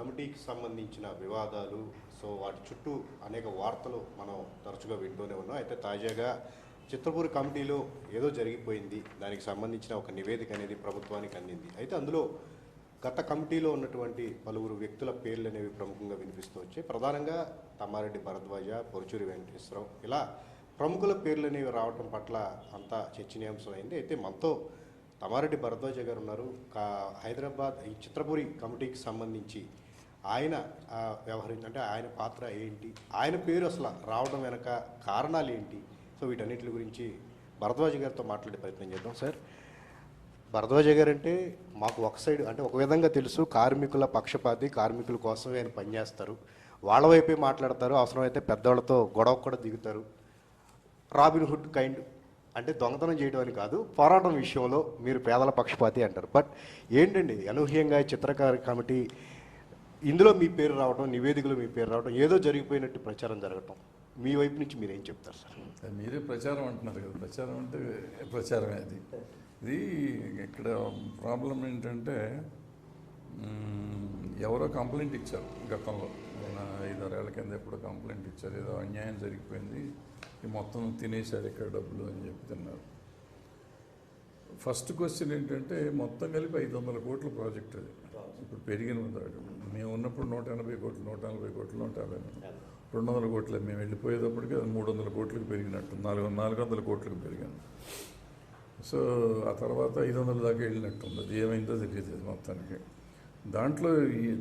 కమిటీకి సంబంధించిన వివాదాలు, సో వాటి చుట్టూ అనేక వార్తలు మనం తరచుగా వింటూనే ఉన్నాం. అయితే తాజాగా చిత్రపూరి కమిటీలో ఏదో జరిగిపోయింది, దానికి సంబంధించిన ఒక నివేదిక అనేది ప్రభుత్వానికి అందింది. అయితే అందులో గత కమిటీలో ఉన్నటువంటి పలువురు వ్యక్తుల పేర్లు అనేవి ప్రముఖంగా వినిపిస్తూ వచ్చాయి. ప్రధానంగా తమ్మారెడ్డి భరద్వాజ, పొరుచూరి వెంకటేశ్వరరావు, ఇలా ప్రముఖుల పేర్లు అనేవి రావటం పట్ల అంతా చర్చనీయాంశం అయింది. అయితే మనతో తమ్మారెడ్డి భరద్వాజ గారు ఉన్నారు. హైదరాబాద్ ఈ చిత్రపూరి కమిటీకి సంబంధించి ఆయన అంటే ఆయన పాత్ర ఏంటి, ఆయన పేరు అసలు రావడం వెనక కారణాలు ఏంటి, సో వీటన్నిటి గురించి భరద్వాజ గారితో మాట్లాడే ప్రయత్నం చేద్దాం. సార్, భరద్వాజ గారు అంటే మాకు ఒక సైడ్ అంటే ఒక విధంగా తెలుసు, కార్మికుల పక్షపాతి, కార్మికుల కోసమే ఆయన పనిచేస్తారు, వాళ్ళ వైపే మాట్లాడతారు, అవసరమైతే పెద్దవాళ్ళతో గొడవ కూడా దిగుతారు. రాబిన్హుడ్ కైండ్, అంటే దొంగతనం చేయడం అని కాదు, పోరాటం విషయంలో మీరు పేదల పక్షపాతి అంటారు. బట్ ఏంటండి అనూహ్యంగా చిత్రకార కమిటీ ఇందులో మీ పేరు రావడం, నివేదికలో మీ పేరు రావడం, ఏదో జరిగిపోయినట్టు ప్రచారం జరగటం, మీ వైపు నుంచి మీరేం చెప్తారు సార్? మీరే ప్రచారం అంటున్నారు కదా, ప్రచారం అంటే ప్రచారమే అది. ఇది ఇక్కడ ప్రాబ్లం ఏంటంటే ఎవరో కంప్లైంట్ ఇచ్చారు గతంలో, 5-6 ఏళ్ల కింద ఎప్పుడో కంప్లైంట్ ఇచ్చారు, ఏదో అన్యాయం జరిగిపోయింది, ఈ మొత్తం తినేశారు ఇక్కడ డబ్బులు అని చెప్తున్నారు. ఫస్ట్ క్వశ్చన్ ఏంటంటే మొత్తం కలిపి 500 కోట్ల ప్రాజెక్ట్ అది. ఇప్పుడు పెరిగిన మేము ఉన్నప్పుడు 180 కోట్లు, 140 కోట్లు, 150, 200 కోట్లు. మేము వెళ్ళిపోయేటప్పటికి అది 300 కోట్లకు పెరిగినట్టు, 400 కోట్లకు పెరిగింది. సో ఆ తర్వాత 500 దాకా వెళ్ళినట్టుంది. అది ఏమైందో తెలియదు మొత్తానికి. దాంట్లో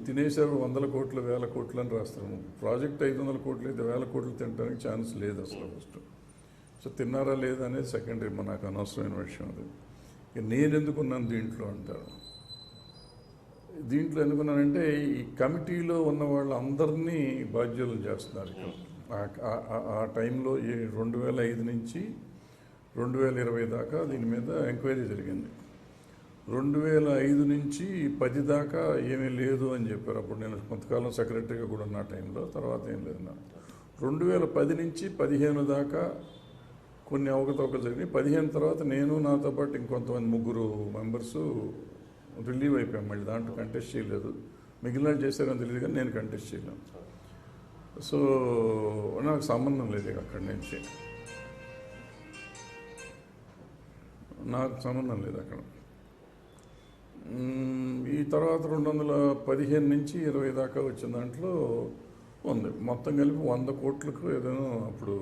తినేశారు 100 కోట్లు, 1000 కోట్లు అని రాస్తారు. ప్రాజెక్ట్ 500 కోట్లు అయితే 1000 కోట్లు తినడానికి ఛాన్స్ లేదు అసలు ఫస్ట్. సో తిన్నారా లేదా అనేది సెకండరీ, నాకు అనవసరమైన విషయం అది. నేను ఎందుకున్నాను దీంట్లో అంటారు. దీంట్లో ఎందుకున్నానంటే ఈ కమిటీలో ఉన్న వాళ్ళందరినీ బాధ్యులను చేస్తున్నారు ఇక్కడ. ఆ టైంలో 2005 నుంచి 2020 దాకా దీని మీద ఎంక్వైరీ జరిగింది. 2005 నుంచి 10 దాకా ఏమీ లేదు అని చెప్పారు. అప్పుడు నేను కొంతకాలం సెక్రటరీగా కూడా ఉన్న టైంలో, తర్వాత ఏం లేదు నాకు. 2010 నుంచి 15 దాకా కొన్ని అవకతవకలు జరిగినాయి. 15 తర్వాత నేను, నాతో పాటు ఇంకొంతమంది 3 మెంబర్సు రిలీవ్ అయిపోయాం. మళ్ళీ దాంట్లో కంటెస్ట్ చేయలేదు. మిగిలిన చేశారని తెలియదు కానీ నేను కంటెస్ట్ చేయలేను. సో నాకు సంబంధం లేదు అక్కడి నుంచి, నాకు సంబంధం లేదు అక్కడ. ఈ తర్వాత 2015 నుంచి 20 దాకా వచ్చిన దాంట్లో ఉంది. మొత్తం కలిపి 100 కోట్లకు ఏదైనా అప్పుడు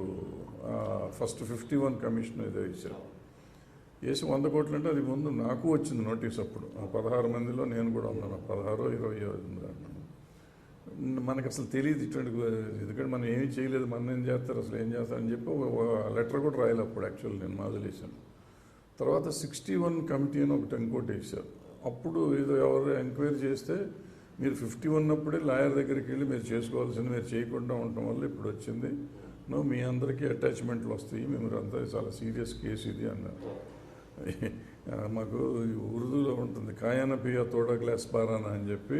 ఫస్ట్ 51 కమిషన్ ఏదో ఇచ్చారు. వేసి 100 కోట్లు అంటే అది ముందు నాకు వచ్చింది నోటీస్. అప్పుడు 16 మందిలో నేను కూడా ఉన్నాను. 16-20 మనకు అసలు తెలియదు ఇటువంటి, ఎందుకంటే మనం ఏమీ చేయలేదు, మన ఏం చేస్తారు అసలు ఏం చేస్తారని చెప్పి లెటర్ కూడా రాయాలి అప్పుడు. యాక్చువల్ నేను వదిలేసాను. తర్వాత 61 కమిటీ అని ఒకటి ఇంకోటి వేశారు. అప్పుడు ఏదో ఎవరు ఎంక్వైరీ చేస్తే మీరు 51 అప్పుడే లాయర్ దగ్గరికి వెళ్ళి మీరు చేసుకోవాల్సింది, మీరు చేయకుండా ఉండటం వల్ల ఇప్పుడు వచ్చింది, మీ అందరికీ అటాచ్మెంట్లు వస్తాయి, మేము అంతా చాలా సీరియస్ కేసు ఇది అన్నారు. మాకు ఉర్దూలో ఉంటుంది, కాయాన పియా తోడా గ్లాస్ బారానా అని చెప్పి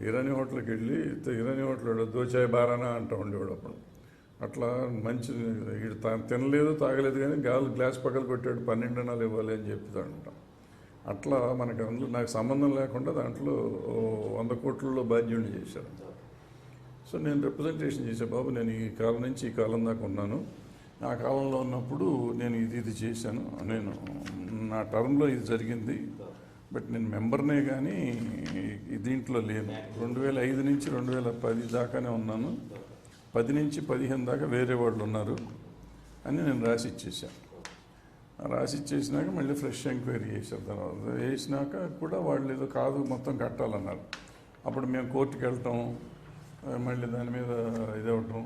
ఇరానీ హోటల్కి వెళ్ళి ఇరానీ హోటల్ దోచాయి బారానా అంటూ ఉండేవాడు అప్పుడు. అట్లా మంచి వీడు తినలేదు తాగలేదు కానీ గ్లాస్ పక్కన కొట్టాడు, 12 అనాలు ఇవ్వాలి అని చెప్తాడంట. అట్లా మనకు అందులో నాకు సంబంధం లేకుండా దాంట్లో 100 కోట్లలో బాధ్యుడిని చేశారు. సో నేను రిప్రజెంటేషన్ చేసే, బాబు నేను ఈ కాలం నుంచి ఈ కాలం దాకా ఉన్నాను, ఆ కాలంలో ఉన్నప్పుడు నేను ఇది చేశాను, నేను నా టర్మ్లో ఇది జరిగింది, బట్ నేను మెంబర్నే కానీ దీంట్లో లేను. 2005 నుంచి 2010 దాకానే ఉన్నాను, 10 నుంచి 15 దాకా వేరే వాళ్ళు ఉన్నారు అని నేను రాసి ఇచ్చేసాను. రాసి ఇచ్చేసినాక మళ్ళీ ఫ్రెష్ ఎంక్వైరీ చేశారు. తర్వాత వేసినాక కూడా వాళ్ళు ఏదో కాదు మొత్తం కట్టాలన్నారు. అప్పుడు మేము కోర్టుకి వెళ్ళటం, మళ్ళీ దాని మీద ఇదవటం.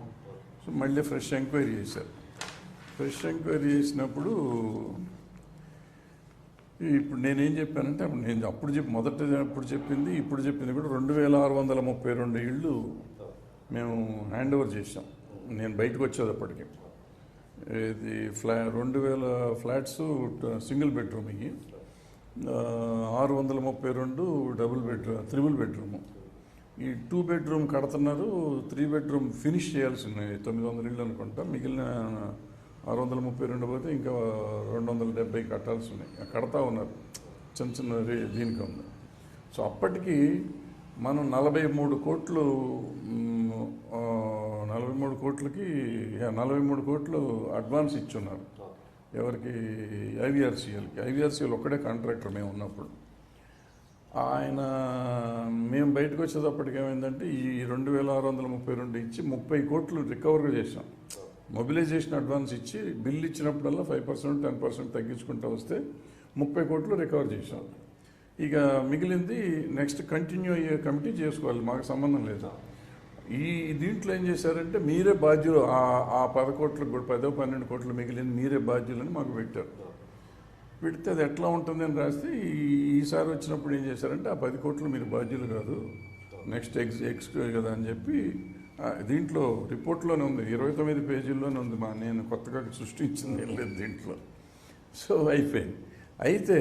సో మళ్ళీ ఫ్రెష్ ఎంక్వైరీ చేశారు. ఫ్రెష్ ఎంక్వైరీ చేసినప్పుడు ఇప్పుడు నేనేం చెప్పానంటే, అప్పుడు నేను అప్పుడు చెప్పింది ఇప్పుడు చెప్పింది కూడా 2632 ఇళ్ళు మేము హ్యాండ్ ఓవర్ చేసాం. నేను బయటకు వచ్చేటప్పటికి ఇది 2000 ఫ్లాట్స్ సింగిల్ బెడ్రూమ్, ఇవి 632 త్రిబుల్ బెడ్రూము. ఈ 2 బెడ్రూమ్ కడుతున్నారు, 3 బెడ్రూమ్ ఫినిష్ చేయాల్సింది 900 ఇళ్ళు అనుకుంటా. మిగిలిన 632 పోతే ఇంకా 270 కట్టాల్సి ఉన్నాయి, కడతా ఉన్నారు చిన్న దీనికి ఉంది. సో అప్పటికి మనం 43 కోట్లు 43 కోట్లకి 43 కోట్లు అడ్వాన్స్ ఇచ్చున్నారు. ఎవరికి? ఐవీఆర్సీఎల్ ఒక్కడే కాంట్రాక్టర్ మేము ఉన్నప్పుడు. మేము బయటకు వచ్చేటప్పటికి ఏమైందంటే ఈ 2632 ఇచ్చి 30 కోట్లు రికవర్ చేసాం. మొబిలైజేషన్ అడ్వాన్స్ ఇచ్చి బిల్లు ఇచ్చినప్పుడల్లా 5% 10% తగ్గించుకుంటూ వస్తే 30 కోట్లు రికవర్ చేసాం. ఇక మిగిలింది నెక్స్ట్ కంటిన్యూ అయ్యే కమిటీ చేసుకోవాలి, మాకు సంబంధం లేదు. దీంట్లో ఏం చేశారంటే మీరే బాధ్యులు, ఆ 10 కోట్లకు కూడా 10-12 కోట్లు మిగిలింది మీరే బాధ్యులని మాకు పెట్టారు. పెడితే అది ఎట్లా ఉంటుంది అని రాస్తే ఈసారి వచ్చినప్పుడు ఏం చేశారంటే ఆ 10 కోట్లు మీరు బాధ్యులు కాదు, నెక్స్ట్ ఎక్స్క్యూజ్ కదా అని చెప్పి దీంట్లో రిపోర్ట్లోనే ఉంది, 29 పేజీల్లోనే ఉంది. నేను కొత్తగా సృష్టించింది ఏం లేదు దీంట్లో. సో అయిపోయింది. అయితే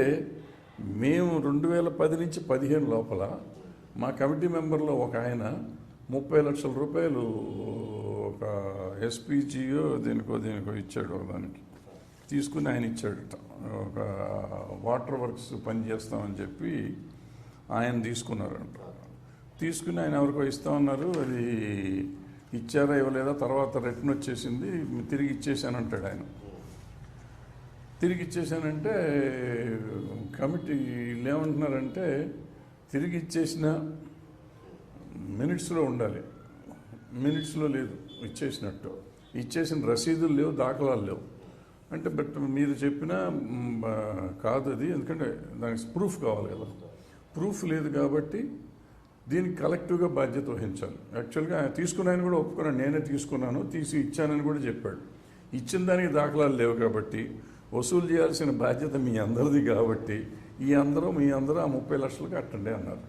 మేము 2010 నుంచి 15 లోపల మా కమిటీ మెంబర్లో ఒక ఆయన 30 లక్షల రూపాయలు ఒక ఎస్పీజీయో దేనికో ఇచ్చాడు. దానికి తీసుకుని ఆయన ఇచ్చాడట. ఒక వాటర్ వర్క్స్ పని చేస్తామని చెప్పి ఆయన తీసుకున్నారంట. తీసుకుని ఆయన ఎవరికో ఇస్తామన్నారు. అది ఇచ్చారా ఇవ్వలేదా తర్వాత రిటర్న్ వచ్చేసింది, తిరిగి ఇచ్చేసానంటాడు ఆయన. తిరిగి ఇచ్చేసానంటే కమిటీ వీళ్ళు ఏమంటున్నారంటే తిరిగి ఇచ్చేసిన మినిట్స్లో ఉండాలి, మినిట్స్లో లేదు ఇచ్చేసినట్టు. ఇచ్చేసిన రసీదులు లేవు, దాఖలాలు లేవు అంటే. బట్ మీరు చెప్పినా కాదు అది, ఎందుకంటే దానికి ప్రూఫ్ కావాలి కదా. ప్రూఫ్ లేదు కాబట్టి దీనికి కలెక్టివ్గా బాధ్యత వహించాలి. యాక్చువల్గా తీసుకున్న ఆయన కూడా ఒప్పుకున్నాను, నేనే తీసుకున్నాను, తీసి ఇచ్చానని కూడా చెప్పాడు. ఇచ్చిన దానికి దాఖలాలు లేవు కాబట్టి వసూలు చేయాల్సిన బాధ్యత మీ అందరిది కాబట్టి మీ అందరూ ఆ 30 లక్షలు కట్టండి అన్నారు.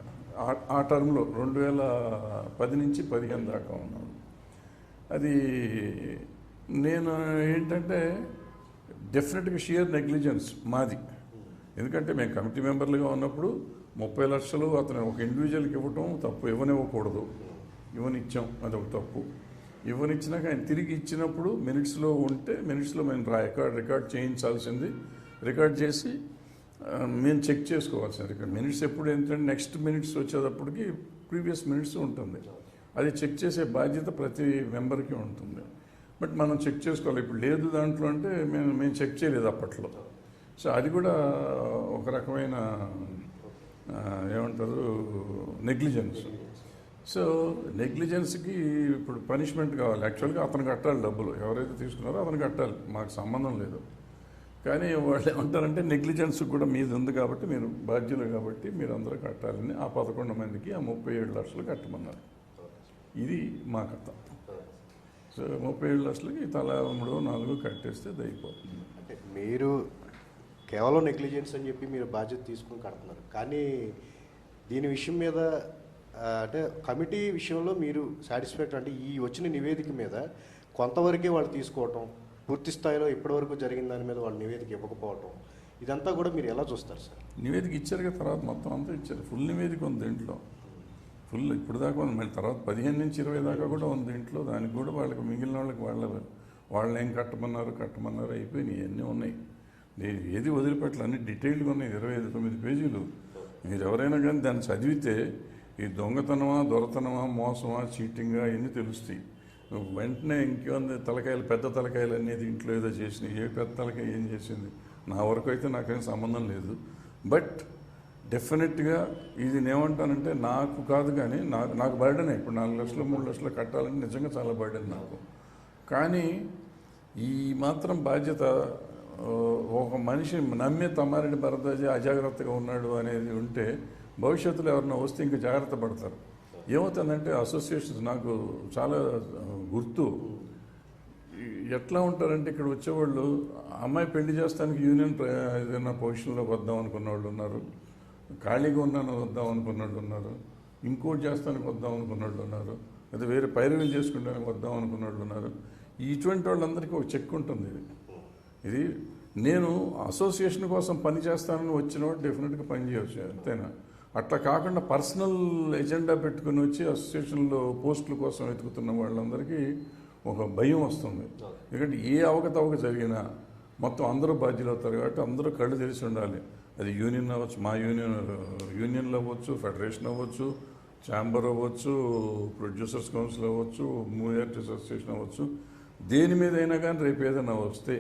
ఆ టర్మ్లో 2010 నుంచి 15 దాకా ఉన్నాను. అది నేను ఏంటంటే డెఫినెట్గా షియర్ నెగ్లిజెన్స్ మాది. ఎందుకంటే మేము కమిటీ మెంబర్లుగా ఉన్నప్పుడు 30 లక్షలు అతను ఒక ఇండివిజువల్కి ఇవ్వటం తప్పు, ఇవ్వనివ్వకూడదు. ఇవ్వనిచ్చాం, అదొక తప్పు. ఇవ్వనిచ్చినాక ఆయన తిరిగి ఇచ్చినప్పుడు మినిట్స్లో ఉంటే మినిట్స్లో మేము రికార్డ్ చేయించాల్సింది, రికార్డ్ చేసి మేము చెక్ చేసుకోవాల్సింది. ఇక్కడ మినిట్స్ ఎప్పుడు ఏంటంటే నెక్స్ట్ మినిట్స్ వచ్చేటప్పటికి ప్రీవియస్ మినిట్స్ ఉంటుంది. అది చెక్ చేసే బాధ్యత ప్రతి మెంబర్కి ఉంటుంది. బట్ మనం చెక్ చేసుకోవాలి. ఇప్పుడు లేదు దాంట్లో అంటే మేము చెక్ చేయలేదు అప్పట్లో. సో అది కూడా ఒక రకమైన ఏమంటారు నెగ్లిజెన్స్. సో నెగ్లిజెన్స్కి ఇప్పుడు పనిష్మెంట్ కావాలి. యాక్చువల్గా అతను కట్టాలి డబ్బులు, ఎవరైతే తీసుకున్నారో అతను కట్టాలి, మాకు సంబంధం లేదు. కానీ వాళ్ళు ఏమంటారంటే నెగ్లిజెన్స్ కూడా మీది ఉంది కాబట్టి మీరు బాధ్యులు కాబట్టి మీరు అందరూ కట్టాలని ఆ 11 మందికి ఆ 37 లక్షలు కట్టమన్నారు. ఇది మా కథ. సో 37 లక్షలకి తలా 3-4 కట్టేస్తే అది అయిపోతుంది. అంటే మీరు కేవలం నెగ్లిజెన్స్ అని చెప్పి మీరు బాధ్యత తీసుకుని కడుతున్నారు. కానీ దీని విషయం మీద అంటే కమిటీ విషయంలో మీరు సాటిస్ఫాక్టరీ అంటే ఈ వచ్చిన నివేదిక మీద కొంతవరకే వాళ్ళు తీసుకోవటం, పూర్తి స్థాయిలో ఇప్పటివరకు జరిగిన దాని మీద వాళ్ళు నివేదిక ఇవ్వకపోవటం, ఇదంతా కూడా మీరు ఎలా చూస్తారు సార్? నివేదిక ఇచ్చారు కదా, తర్వాత మొత్తం అంతా ఇచ్చారు. ఫుల్ నివేదిక ఉంది దీంట్లో, ఫుల్ ఇప్పుడు దాకా ఉంది. మళ్ళీ తర్వాత 15 నుంచి 20 దాకా కూడా ఉంది దీంట్లో. దానికి కూడా వాళ్ళకి మిగిలిన వాళ్ళకి వాళ్ళు ఏం కట్టమన్నారు అయిపోయినాయి, అన్నీ ఉన్నాయి. ఏది వదిలిపెట్టలు అన్ని డీటెయిల్గా ఉన్నాయి. 29 పేజీలు. మీరు ఎవరైనా కానీ దాన్ని చదివితే ఈ దొంగతనమా, దొరతనమా, మోసమా, చీటింగా ఇవన్నీ తెలుస్తాయి. వెంటనే ఇంకేముంది తలకాయలు, పెద్ద తలకాయలు అనేది ఇంట్లో ఏదో చేసినాయి. ఏ పెద్ద తలకాయ ఏం చేసింది నా వరకు అయితే నాకేం సంబంధం లేదు. బట్ డెఫినెట్గా ఇది నేనేమంటానంటే నాకు కాదు కానీ నాకు బర్డెనే. ఇప్పుడు 4 లక్షలు 3 లక్షలు కట్టాలని నిజంగా చాలా బర్డెన్ నాకు. కానీ ఈ మాత్రం బాధ్యత ఒక మనిషి నమ్మే తమ్మారెడ్డి భరద్వాజ అజాగ్రత్తగా ఉన్నాడు అనేది ఉంటే భవిష్యత్తులో ఎవరైనా వస్తే ఇంకా జాగ్రత్త పడతారు. ఏమవుతుందంటే అసోసియేషన్స్ నాకు చాలా గుర్తు. ఎట్లా ఉంటారంటే ఇక్కడ వచ్చేవాళ్ళు అమ్మాయి పెళ్లి చేస్తానికి యూనియన్ ఏదైనా పొజిషన్లోకి వద్దాం అనుకున్న వాళ్ళు ఉన్నారు, ఖాళీగా ఉన్నాను వద్దాం అనుకున్న వాళ్ళు ఉన్నారు, ఇంకోటి చేస్తానికి వద్దాం అనుకున్న వాళ్ళు ఉన్నారు, లేదా వేరే పైరవీలు చేసుకుంటానికి వద్దాం అనుకున్న వాళ్ళు ఉన్నారు. ఇటువంటి వాళ్ళందరికీ ఒక చెక్ ఉంటుంది. ఇది నేను అసోసియేషన్ కోసం పని చేస్తానని వచ్చినవాడు డెఫినెట్గా పని చేయవచ్చు, అంతేనా? అట్లా కాకుండా పర్సనల్ ఎజెండా పెట్టుకుని వచ్చి అసోసియేషన్లో పోస్టుల కోసం వెతుకుతున్న వాళ్ళందరికీ ఒక భయం వస్తుంది. ఎందుకంటే ఏ అవకతవక జరిగినా మొత్తం అందరూ బాధ్యులు అవుతారు కాబట్టి అందరూ కళ్ళు తెలిసి ఉండాలి. అది యూనియన్ అవ్వచ్చు, మా యూనియన్లో అవ్వచ్చు, ఫెడరేషన్ అవ్వచ్చు, ఛాంబర్ అవ్వచ్చు, ప్రొడ్యూసర్స్ కౌన్సిల్ అవ్వచ్చు, మూవీ ఆర్టిస్ట్ అసోసియేషన్ అవ్వచ్చు, దేని మీద అయినా కానీ రేపు ఏదైనా వస్తే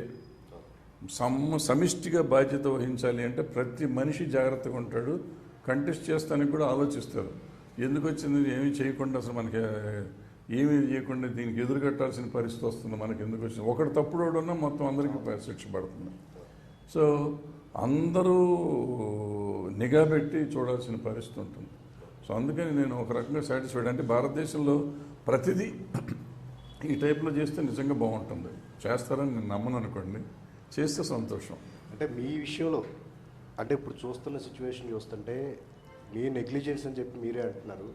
సమిష్టిగా బాధ్యత వహించాలి అంటే ప్రతి మనిషి జాగ్రత్తగా ఉంటాడు. కంటెస్ట్ చేస్తానికి కూడా ఆలోచిస్తారు. ఎందుకు వచ్చింది, ఏమీ చేయకుండా అసలు మనకి ఏమీ చేయకుండా దీనికి ఎదురుకట్టాల్సిన పరిస్థితి వస్తుంది, మనకి ఎందుకు వచ్చింది, ఒకటి తప్పుడు ఉన్నా మొత్తం అందరికీ శిక్ష పడుతుంది. సో అందరూ నిఘా పెట్టి చూడాల్సిన పరిస్థితి ఉంటుంది. సో అందుకని నేను ఒక రకంగా సాటిస్ఫైడ్. అంటే భారతదేశంలో ప్రతిదీ ఈ టైప్లో చేస్తే నిజంగా బాగుంటుంది. చేస్తారని నేను నమ్మను అనుకోండి, చేస్తే సంతోషం. అంటే మీ విషయంలో అంటే ఇప్పుడు చూస్తున్న సిచ్యువేషన్ చూస్తుంటే మీ నెగ్లిజెన్స్ అని చెప్పి మీరే అంటున్నారు.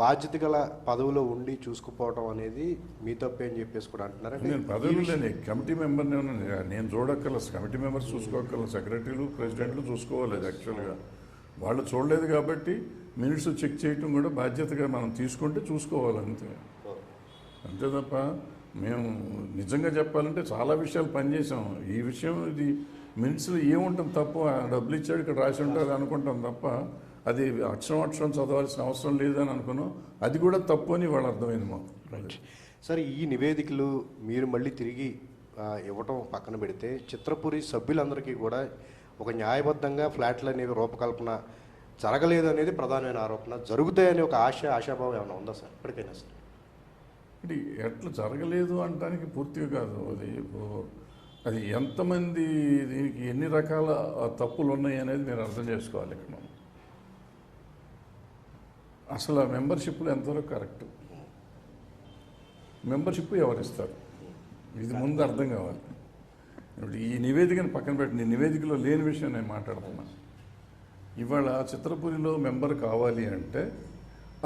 బాధ్యత గల పదవిలో ఉండి చూసుకుపోవడం అనేది మీ తప్పే అని చెప్పేసి కూడా అంటున్నారు. నేను పదవిలోనే కమిటీ మెంబర్ని నేను చూడక్కర్లేదు, కమిటీ మెంబర్స్ చూసుకోక్కర్లేదు, సెక్రటరీలు ప్రెసిడెంట్లు చూసుకోవాలి. యాక్చువల్గా వాళ్ళు చూడలేదు కాబట్టి మినిట్స్ చెక్ చేయటం కూడా బాధ్యతగా మనం తీసుకుంటే చూసుకోవాలి, అంతే. అంతే తప్ప మేము నిజంగా చెప్పాలంటే చాలా విషయాలు పనిచేసాం. ఈ విషయం ఇది మినిట్స్లో ఏముంటుంది తప్పు, డబ్బులు ఇచ్చాడు ఇక్కడ రాసి ఉంటారు అనుకుంటాం తప్ప అది అక్షరం చదవాల్సిన అవసరం లేదని అనుకున్నాం. అది కూడా తప్పు అని వాళ్ళు అర్థమైంది మాకు. సరే, ఈ నివేదికలు మీరు మళ్ళీ తిరిగి ఇవ్వటం పక్కన పెడితే చిత్రపురి సభ్యులందరికీ కూడా ఒక న్యాయబద్ధంగా ఫ్లాట్లు అనేవి రూపకల్పన జరగలేదు అనేది ప్రధానమైన ఆరోపణ. జరుగుతాయని ఒక ఆశాభావం ఏమైనా ఉందా సార్ ఇప్పటికైనా సార్? అంటే ఎట్లా జరగలేదు అనడానికి పూర్తిగా కాదు, అది ఎంతమంది దీనికి ఎన్ని రకాల తప్పులు ఉన్నాయి అనేది మీరు అర్థం చేసుకోవాలి. ఇక్కడ మనం అసలు మెంబర్షిప్లు ఎంతవరకు కరెక్ట్, మెంబర్షిప్ ఎవరిస్తారు, ఇది ముందు అర్థం కావాలి. ఇప్పుడు ఈ నివేదికను పక్కన పెట్టి నివేదికలో లేని విషయం నేను మాట్లాడుతున్నాను. ఇవాళ చిత్రపురిలో మెంబర్ కావాలి అంటే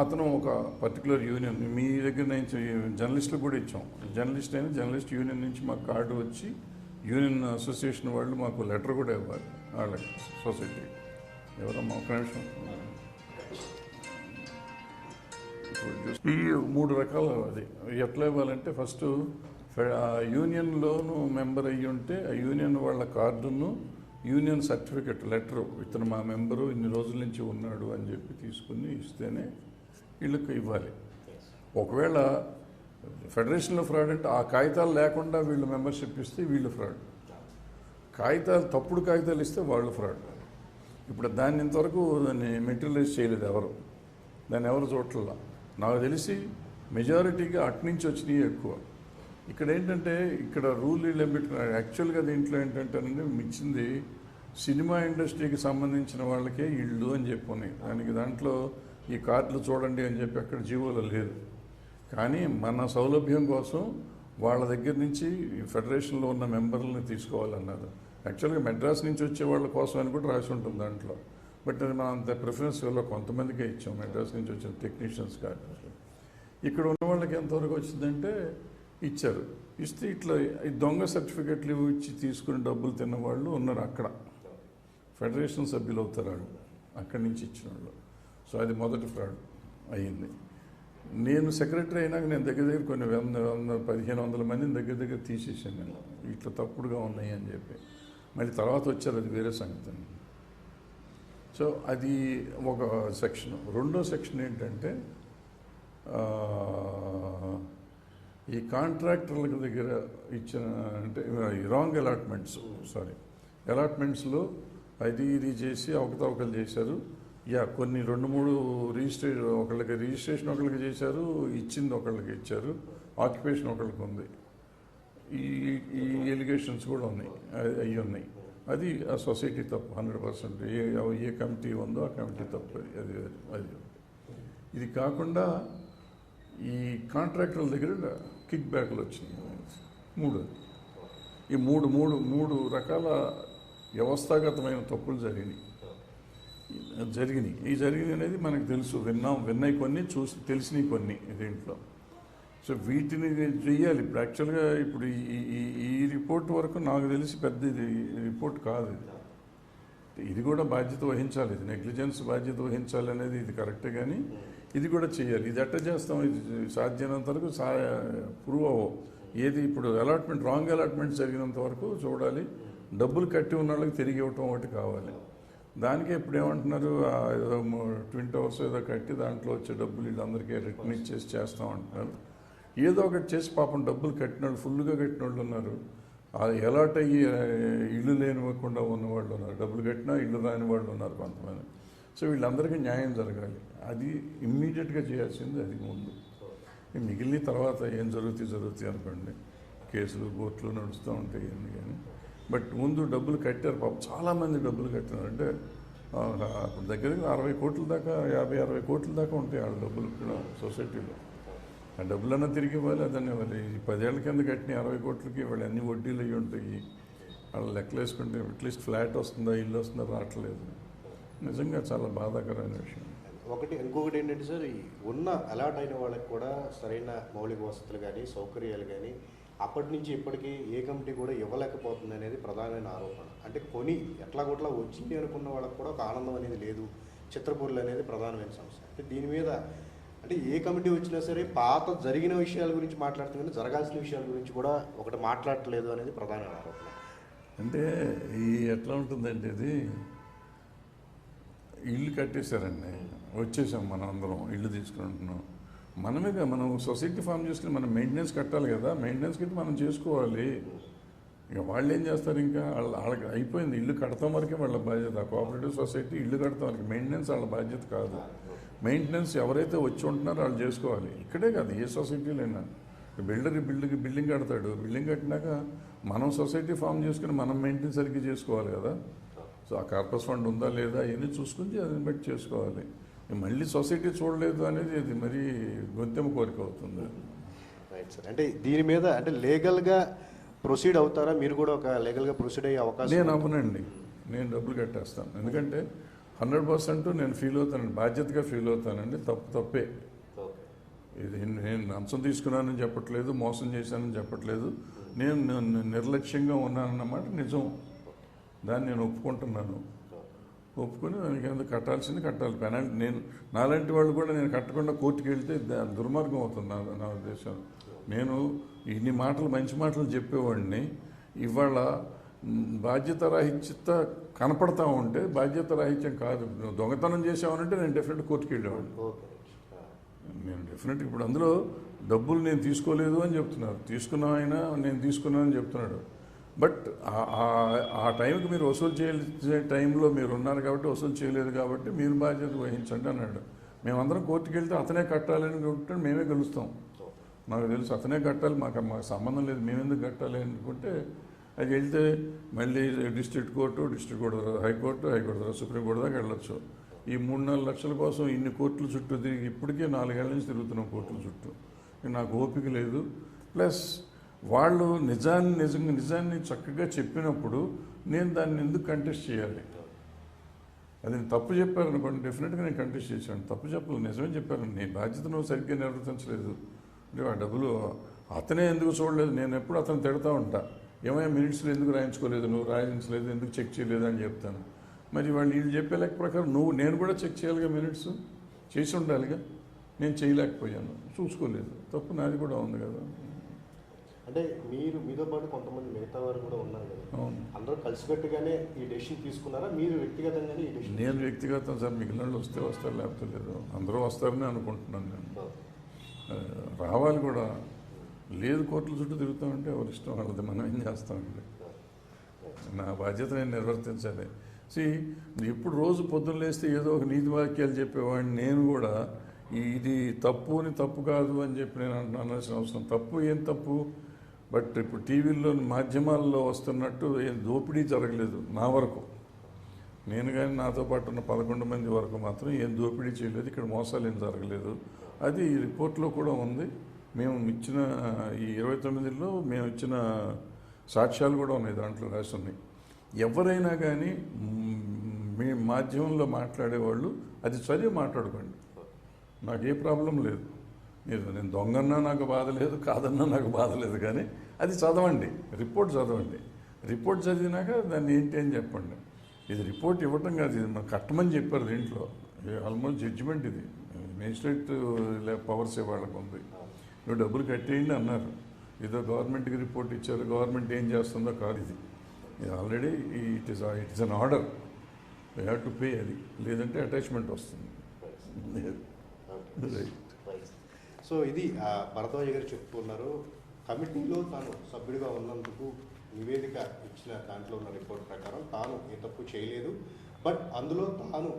అతను ఒక పర్టికులర్ యూనియన్, మీ దగ్గర నుంచి జర్నలిస్టులు కూడా ఇచ్చాం, జర్నలిస్ట్ అయినా జర్నలిస్ట్ యూనియన్ నుంచి మాకు కార్డు వచ్చి యూనియన్ అసోసియేషన్ వాళ్ళు మాకు లెటర్ కూడా ఇవ్వాలి వాళ్ళకి, సొసైటీ. ఎవరమ్మా ఒక నిమిషం. ఈ 3 రకాల అది ఎట్లా ఇవ్వాలంటే ఫస్ట్ యూనియన్లోను మెంబర్ అయ్యి ఉంటే ఆ యూనియన్ వాళ్ళ కార్డును యూనియన్ సర్టిఫికెట్ లెటరు, ఇతను మా మెంబరు ఇన్ని రోజుల నుంచి ఉన్నాడు అని చెప్పి తీసుకుని ఇస్తేనే వీళ్ళకి ఇవ్వాలి. ఒకవేళ ఫెడరేషన్లో ఫ్రాడ్ అంటే ఆ కాగితాలు లేకుండా వీళ్ళు మెంబర్షిప్ ఇస్తే వీళ్ళు ఫ్రాడ్, కాగితాలు తప్పుడు కాగితాలు ఇస్తే వాళ్ళు ఫ్రాడ్. ఇప్పుడు దాన్ని ఇంతవరకు దాన్ని మెటీరియలైజ్ చేయలేదు ఎవరు, దాన్ని ఎవరు చూడట్లా. నాకు తెలిసి మెజారిటీగా అట్నుంచి వచ్చినాయి ఎక్కువ. ఇక్కడ ఏంటంటే ఇక్కడ రూల్ వీళ్ళు పెట్టుకున్నారు. యాక్చువల్గా దీంట్లో ఏంటంటేనండి ఇచ్చింది సినిమా ఇండస్ట్రీకి సంబంధించిన వాళ్ళకే ఇళ్ళు అని చెప్పి దానికి దాంట్లో ఈ కార్డులు చూడండి అని చెప్పి అక్కడ జీవోలో లేదు. కానీ మన సౌలభ్యం కోసం వాళ్ళ దగ్గర నుంచి ఫెడరేషన్లో ఉన్న మెంబర్లని తీసుకోవాలన్నారు. యాక్చువల్గా మెడ్రాస్ నుంచి వచ్చే వాళ్ళ కోసం అని కూడా రాసి ఉంటుంది దాంట్లో. బట్ అది మనం అంత ప్రిఫరెన్స్ వల్ల కొంతమందికే ఇచ్చాం, మెడ్రాస్ నుంచి వచ్చిన టెక్నీషియన్స్ కాదు. ఇక్కడ ఉన్న వాళ్ళకి ఎంతవరకు వచ్చిందంటే ఇచ్చారు. ఇస్తే ఇట్లా ఈ దొంగ సర్టిఫికెట్లు ఇచ్చి తీసుకుని డబ్బులు తిన్న వాళ్ళు ఉన్నారు అక్కడ. ఫెడరేషన్ సభ్యులు అవుతారు వాళ్ళు అక్కడి నుంచి ఇచ్చిన వాళ్ళు. సో అది మొదటి ఫ్రాడ్ అయ్యింది. నేను సెక్రటరీ అయినాక నేను దగ్గర కొన్ని 100-1,500 మందిని దగ్గర తీసేసాను నేను, ఇట్లా తప్పుడుగా ఉన్నాయి అని చెప్పి. మళ్ళీ తర్వాత వచ్చారు, అది వేరే సంగతి. సో అది ఒక సెక్షన్. రెండో సెక్షన్ ఏంటంటే ఈ కాంట్రాక్టర్ల దగ్గర ఇచ్చిన అంటే రాంగ్ అలాట్మెంట్స్లో అది ఇది చేసి అవకతవకలు చేశారు. కొన్ని 2-3 రిజిస్ట్రేషన్ ఒకళ్ళకి చేశారు, ఇచ్చింది ఒకళ్ళకి ఇచ్చారు, ఆక్యుపేషన్ ఒకళ్ళకి ఉంది. ఈ ఎలిగేషన్స్ కూడా ఉన్నాయి, అవి ఉన్నాయి. అది ఆ సొసైటీ తప్పు 100%. ఏ కమిటీ ఉందో ఆ కమిటీ తప్పు. అది ఇది కాకుండా ఈ కాంట్రాక్టర్ల దగ్గర కిక్ బ్యాక్లు వచ్చినాయి. ఈ మూడు రకాల వ్యవస్థాగతమైన తప్పులు జరిగినాయి. ఈ జరిగినాయి అనేది మనకు తెలుసు, విన్నాయి కొన్ని, చూసి తెలిసినవి కొన్ని దీంట్లో. సో వీటిని చెయ్యాలి. ఇప్పుడు యాక్చువల్గా ఇప్పుడు ఈ రిపోర్ట్ వరకు నాకు తెలిసి పెద్ద ఇది రిపోర్ట్ కాదు. ఇది కూడా బాధ్యత వహించాలి, ఇది నెగ్లిజెన్స్ బాధ్యత వహించాలి అనేది ఇది కరెక్టే. కానీ ఇది కూడా చేయాలి. ఇది ఎట్లా చేస్తాం, ఇది సాధ్యమైనంత వరకు ప్రూవ్ అవ్వవు. ఏది ఇప్పుడు రాంగ్ అలాట్మెంట్ జరిగినంత వరకు చూడాలి. డబ్బులు కట్టి ఉన్న వాళ్ళకి తిరిగి ఇవ్వటం ఒకటి కావాలి. దానికే ఇప్పుడు ఏమంటున్నారు ఏదో ట్విన్ టవర్స్ ఏదో కట్టి దాంట్లో వచ్చే డబ్బులు వీళ్ళందరికీ రిటర్న్ ఇచ్చేసి చేస్తామంటున్నారు. ఏదో ఒకటి చేసి పాపం డబ్బులు కట్టిన వాళ్ళు ఫుల్గా కట్టిన వాళ్ళు ఉన్నారు, ఎలాట్ అయ్యి ఇల్లు లేనివ్వకుండా ఉన్నవాళ్ళు ఉన్నారు, డబ్బులు కట్టినా ఇల్లు రాని వాళ్ళు ఉన్నారు కొంతమంది. సో వీళ్ళందరికీ న్యాయం జరగాలి, అది ఇమ్మీడియట్గా చేయాల్సింది అది ముందు. మిగిలిన తర్వాత ఏం జరుగుతాయి అనుకోండి, కేసులు కోర్టులు నడుస్తూ ఉంటాయి అన్ని. కానీ బట్ ముందు డబ్బులు కట్టారు పాపం, చాలామంది డబ్బులు కట్టినారు. అంటే దగ్గర 60 కోట్ల దాకా 50-60 కోట్ల దాకా ఉంటాయి వాళ్ళ డబ్బులు ఇక్కడ సొసైటీలో. ఆ డబ్బులన్నా తిరిగి ఇవ్వాలి, అదన్నీ ఇవ్వాలి. ఈ 10 ఏళ్ల కింద కట్టిన 60 కోట్లకి వాళ్ళు అన్ని వడ్డీలు అయ్యి ఉంటాయి. వాళ్ళు లెక్కలు వేసుకుంటే అట్లీస్ట్ ఫ్లాట్ వస్తుందా ఇల్లు వస్తుందా రావట్లేదు. నిజంగా చాలా బాధాకరమైన విషయం. ఇంకొకటి ఏంటంటే సార్, ఈ ఉన్న అలాట్ అయిన వాళ్ళకి కూడా సరైన మౌలిక వసతులు కానీ సౌకర్యాలు కానీ అప్పటి నుంచి ఇప్పటికీ ఏ కమిటీ కూడా ఇవ్వలేకపోతుంది అనేది ప్రధానమైన ఆరోపణ. అంటే కొని ఎట్లాగొట్లా వచ్చింది అనుకున్న వాళ్ళకి కూడా ఒక ఆనందం అనేది లేదు చిత్రపూర్లు అనేది ప్రధానమైన సమస్య. అంటే దీని మీద అంటే ఏ కమిటీ వచ్చినా సరే పాత జరిగిన విషయాల గురించి మాట్లాడుతుంది కానీ జరగాల్సిన విషయాల గురించి కూడా ఒకటి మాట్లాడట్లేదు అనేది ప్రధానమైన ఆరోపణ. అంటే ఈ ఎట్లా ఉంటుందంటే ఇది ఇల్లు కట్టేశారండి, వచ్చేసాం మనం అందరం ఇల్లు తీసుకుంటున్నాం. మనం సొసైటీ ఫామ్ చేసుకుని మనం మెయింటెనెన్స్ కట్టాలి కదా, మెయింటెనెన్స్ కట్టి మనం చేసుకోవాలి. ఇక వాళ్ళు ఏం చేస్తారు, ఇంకా వాళ్ళకి అయిపోయింది ఇల్లు కడతాం వరకే వాళ్ళ బాధ్యత. కోఆపరేటివ్ సొసైటీ ఇల్లు కడతాం వరకు, మెయింటెనెన్స్ వాళ్ళ బాధ్యత కాదు. మెయింటెనెన్స్ ఎవరైతే వచ్చి ఉంటున్నారో వాళ్ళు చేసుకోవాలి. ఇక్కడే కాదు ఏ సొసైటీలైనా, బిల్డర్ బిల్డింగ్ కడతాడు, బిల్డింగ్ కట్టినాక మనం సొసైటీ ఫామ్ చేసుకుని మనం మెయింటెనెన్స్ సరిగ్గా చేసుకోవాలి కదా. సో ఆ కార్పస్ ఫండ్ ఉందా లేదా ఇవన్నీ చూసుకుని దాన్ని బట్టి చేసుకోవాలి. మళ్ళీ సొసైటీ చూడలేదు అనేది ఇది మరీ గొంతెమ్మ కోరిక అవుతుంది. Right sir. అంటే దీని మీద అంటే లీగల్గా ప్రొసీడ్ అవుతారా మీరు కూడా? ఒక లీగల్గా ప్రొసీడ్ అయ్యే అవకాశం? నేను అవ్వనండి, నేను డబ్బులు కట్టేస్తాను. ఎందుకంటే 100% నేను ఫీల్ అవుతానండి, బాధ్యతగా ఫీల్ అవుతానండి. తప్పే ఇది. నేను లంచం తీసుకున్నానని చెప్పట్లేదు, మోసం చేశానని చెప్పట్లేదు. నేను నిర్లక్ష్యంగా ఉన్నానన్నమాట నిజం. దాన్ని నేను ఒప్పుకుంటున్నాను. ఒప్పుకొని దానికి ఎందుకు కట్టాల్సింది కట్టాలి. పెనాల్టీ నేను నాలాంటి వాళ్ళు కూడా నేను కట్టకుండా కోర్టుకు వెళ్తే దుర్మార్గం అవుతుంది నా ఉద్దేశం. నేను ఇన్ని మాటలు మంచి మాటలు చెప్పేవాడిని, ఇవాళ బాధ్యత రాహిత్యత కనపడతా ఉంటే బాధ్యత రాహిత్యం కాదు. దొంగతనం చేసామనంటే నేను డెఫినెట్ కోర్టుకు వెళ్ళేవాడిని. నేను డెఫినెట్ ఇప్పుడు అందులో డబ్బులు నేను తీసుకోలేదు అని చెప్తున్నారు, తీసుకున్న ఆయన నేను తీసుకున్నానని చెప్తున్నాడు. బట్ ఆ టైంకి మీరు వసూలు చేసే టైంలో మీరు ఉన్నారు కాబట్టి వసూలు చేయలేదు కాబట్టి మీరు బాధ్యత వహించండి అన్నాడు. మేమందరం కోర్టుకు వెళ్తే అతనే కట్టాలని అనుకుంటే మేమే గెలుస్తాం. నాకు తెలుసు అతనే కట్టాలి, మాకు సంబంధం లేదు, మేమెందుకు కట్టాలి అనుకుంటే అది వెళ్తే మళ్ళీ డిస్ట్రిక్ట్ కోర్టు తర్వాత హైకోర్టు తర్వాత సుప్రీంకోర్టు దాకా వెళ్ళొచ్చు. ఈ 3-4 లక్షల కోసం ఇన్ని కోర్టుల చుట్టూ తిరిగి ఇప్పటికే 4 ఏళ్ల నుంచి తిరుగుతున్నాం కోర్టుల చుట్టూ. నాకు ఓపిక లేదు. ప్లస్ వాళ్ళు నిజాన్ని చక్కగా చెప్పినప్పుడు నేను దాన్ని ఎందుకు కంటెస్ట్ చేయాలి? అది తప్పు చెప్పారనుకోండి, డెఫినెట్గా నేను కంటెస్ట్ చేశాను. తప్పు చెప్పలేదు, నిజమే చెప్పాను. నీ బాధ్యతను సరిగ్గా నిర్వర్తించలేదు అంటే ఆ డబ్బులు అతనే ఎందుకు చూడలేదు. నేను ఎప్పుడు అతను తిడతా ఉంటా, ఏమైనా మినిట్స్లో ఎందుకు రాయించుకోలేదు, నువ్వు రాయించలేదు, ఎందుకు చెక్ చేయలేదు అని చెప్తాను. మరి వాళ్ళు వీళ్ళు చెప్పే లెక్క ప్రకారం నేను కూడా చెక్ చేయాలిగా, మినిట్స్ చేసి ఉండాలిగా. నేను చేయలేకపోయాను, చూసుకోలేదు, తప్పు నాది కూడా ఉంది కదా. అంటే మీతో పాటు కొంతమంది మిగతా వారు కూడా ఉన్నారు కదా, అవును. అందరూ కలిసికట్టుగానే ఈ డెసిషన్ తీసుకున్నారా? మీరు వ్యక్తిగతంగానే ఈ డెసిషన్? నేను వ్యక్తిగతం సార్, మిగిలిన వాళ్ళు వస్తారు లేకపోతే లేదు, అందరూ వస్తారని అనుకుంటున్నాను నేను. రావాలి కూడా లేదు, కోర్టుల చుట్టూ తిరుగుతామంటే ఎవరి ఇష్టం వాళ్ళది, మనం ఏం చేస్తామండి. నా బాధ్యత నేను నిర్వర్తించాలి. ఇప్పుడు రోజు పొద్దున్న లేస్తే ఏదో ఒక నీతి వాక్యాలు చెప్పేవాడిని నేను కూడా. ఇది తప్పు అని తప్పు కాదు అని చెప్పి నేను అనాల్సిన అవసరం, తప్పు ఏం తప్పు. బట్ ఇప్పుడు టీవీల్లో మాధ్యమాల్లో వస్తున్నట్టు ఏం దోపిడీ జరగలేదు నా వరకు. నేను కానీ నాతో పాటు ఉన్న 11 మంది వరకు మాత్రం ఏం దోపిడీ చేయలేదు, ఇక్కడ మోసాలు ఏం జరగలేదు. అది ఈ రిపోర్ట్లో కూడా ఉంది. మేము ఇచ్చిన ఈ 29లో మేము ఇచ్చిన సాక్ష్యాలు కూడా ఉన్నాయి, దాంట్లో రాసి ఉన్నాయి. ఎవరైనా కానీ మీ మాధ్యమంలో మాట్లాడేవాళ్ళు అది చదివి మాట్లాడుకోండి, నాకు ఏ ప్రాబ్లం లేదు. నేను దొంగన్నా నాకు బాధ లేదు, కాదన్నా నాకు బాధ లేదు. కానీ అది చదవండి, రిపోర్ట్ చదవండి. రిపోర్ట్ చదివినాక దాన్ని ఏంటి అని చెప్పండి. ఇది రిపోర్ట్ ఇవ్వటం కాదు, ఇది మనకు కట్టమని చెప్పారు దీంట్లో. ఆల్మోస్ట్ జడ్జిమెంట్ ఇది, మేజిస్ట్రేట్ పవర్స్ వాళ్ళకు ఉంది. నువ్వు డబ్బులు కట్టేయండి అన్నారు. ఏదో గవర్నమెంట్కి రిపోర్ట్ ఇచ్చారు, గవర్నమెంట్ ఏం చేస్తుందో కాదు. ఇది already it is an order. We have to pay అది, లేదంటే అటాచ్మెంట్ వస్తుంది. ఓకే. రైట్. సో ఇది భరద్వాజ్ గారు చెప్తున్నారు, కమిటీలో తాను సభ్యుడిగా ఉన్నందుకు నివేదిక ఇచ్చిన దాంట్లో ఉన్న రిపోర్ట్ ప్రకారం తాను ఏ తప్పు చేయలేదు, బట్ అందులో తాను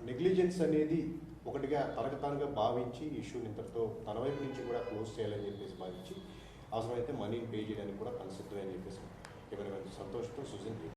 నెగ్లిజెన్స్ అనేది ఒకటిగా తనకు తానుగా భావించి ఇష్యూని ఇంతటితో తన వైపు నుంచి కూడా క్లోజ్ చేయాలని చెప్పేసి భావించి అవసరమైతే మనీని పే చేయడానికి కూడా తన సిద్ధమే అని చెప్పేసి కెమెరామెన్ సంతోష్తో సుజన్.